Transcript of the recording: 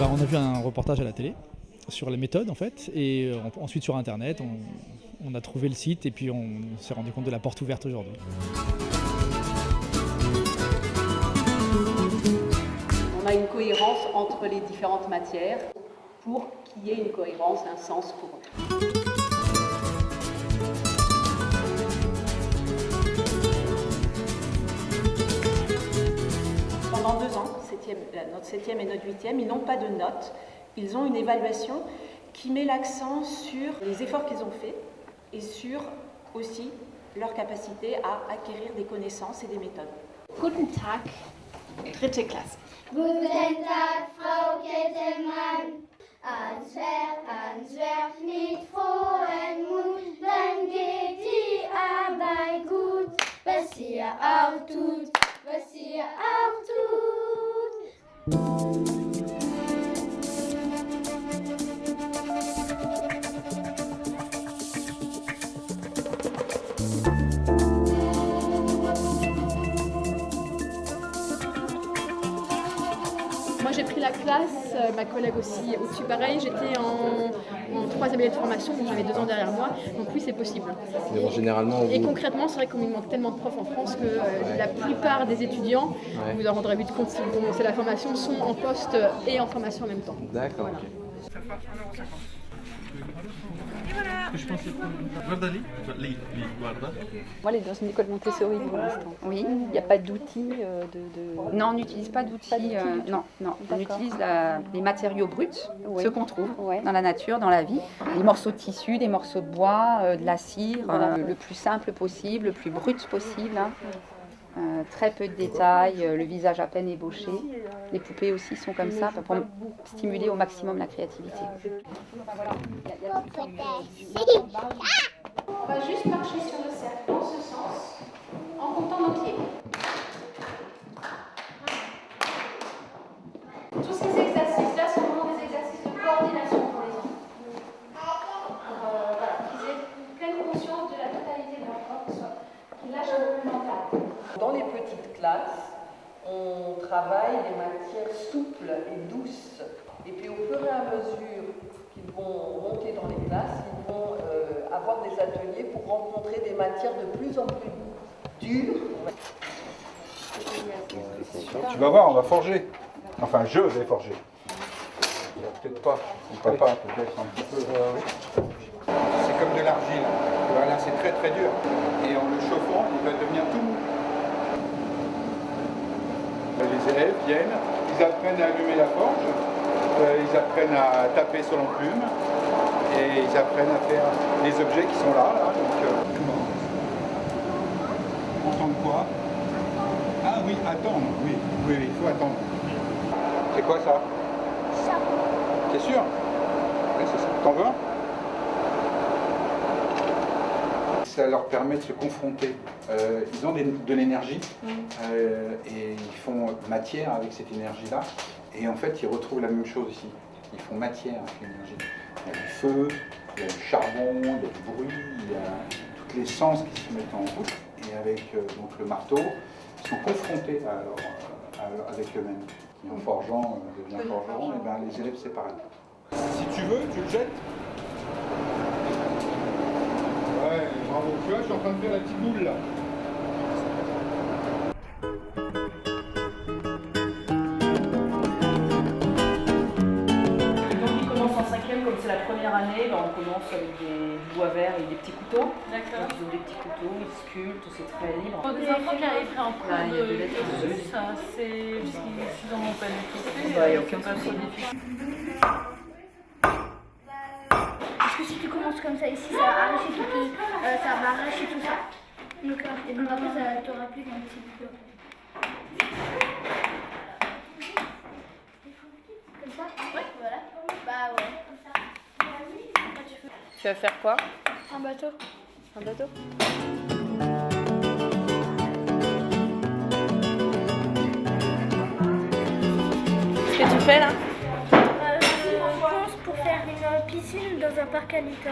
On a vu un reportage à la télé sur les méthodes en fait, et ensuite sur internet on a trouvé le site et puis on s'est rendu compte de la porte ouverte aujourd'hui. On a une cohérence entre les différentes matières pour qu'il y ait une cohérence, un sens pour eux. Pendant 2 ans, notre 7e et notre 8e, ils n'ont pas de notes. Ils ont une évaluation qui met l'accent sur les efforts qu'ils ont faits et sur aussi leur capacité à acquérir des connaissances et des méthodes. Guten Tag, 3. Klasse. Guten Tag, Frau Kettelmann. Answerf mit frohem Mut, dann geht die Arbeit gut. Was ihr auch tut, was ihr auch tut. Moi j'ai pris la classe, ma collègue aussi au-dessus pareil, j'étais en 3e année de formation, donc j'avais 2 ans derrière moi, donc oui c'est possible. Mais bon, généralement, Et concrètement c'est vrai qu'on manque tellement de profs en France que la plupart des étudiants, vous en rendrez vite compte si vous commencez la formation, sont en poste et en formation en même temps. D'accord, Voilà. ok. Moi, elle est dans une école Montessori pour l'instant. Oui. Il n'y a pas d'outils Non, on n'utilise pas d'outils. Non. On utilise les matériaux bruts, Oui. ceux qu'on trouve Ouais. dans la nature, dans la vie. Des morceaux de tissu, des morceaux de bois, de la cire, Voilà. le plus simple possible, le plus brut possible. Hein. Très peu de détails, le visage à peine ébauché. Les poupées aussi sont comme ça pour stimuler au maximum la créativité. On va juste marcher sur le cercle dans ce sens, en comptant nos pieds. Tous ces exercices-là sont vraiment des exercices de coordination pour les enfants. Voilà, qu'ils aient une pleine conscience de la totalité de leur corps, qu'ils lâchent un peu le mental. Dans les petites classes, on travaille des matières souples et douces. Et puis au fur et à mesure qu'ils vont monter dans les classes, ils vont avoir des ateliers pour rencontrer des matières de plus en plus dures. Tu vas voir, on va forger. Enfin, je vais forger. Peut-être pas. Papa, peut-être un petit peu. C'est comme de l'argile. Voilà, c'est très très dur. Et en le chauffant, il va devenir tout mou. Les élèves viennent, ils apprennent à allumer la forge, ils apprennent à taper sur l'enclume et ils apprennent à faire les objets qui sont là. Donc, entendre quoi? Ah oui, attendre, oui, il faut attendre. C'est quoi ça? T'es sûr? Oui, c'est ça. T'en veux un? Ça leur permet de se confronter. Ils ont de l'énergie et ils font matière avec cette énergie-là. Et en fait, ils retrouvent la même chose ici. Ils font matière avec l'énergie. Il y a du feu, il y a du charbon, il y a du bruit, il y a tous les sens qui se mettent en route. Et avec donc le marteau, ils sont confrontés avec eux-mêmes. Et en forgeant, devient forgeron, et ben les élèves c'est pareil. Si tu veux, tu le jettes. Ouais, bravo. Tu vois, je suis en train de faire la petite boule là. Donc ils commencent en 5e, comme c'est la première année, on commence avec du bois vert et des petits couteaux. D'accord. Donc, ils ont des petits couteaux, ils sculptent, c'est très libre. Pour des enfants qui arriveraient en cours il y a des de lettres cursus, c'est parce qu'ils n'en ont pas du tout fait. Bah, il y a aucun c'est pas souci. si difficile. Parce que si tu commences comme ça ici, ça va arracher ça va arracher tout ça. Donc, et donc après, ça t'aura plus qu'un petit peu. Comme ça? Ouais. Voilà. Bah ouais. Comme ça. Après, tu fais Tu vas faire quoi? un bateau. Un bateau? Qu'est-ce que tu fais là? Je pense pour faire une piscine dans un parc habitant.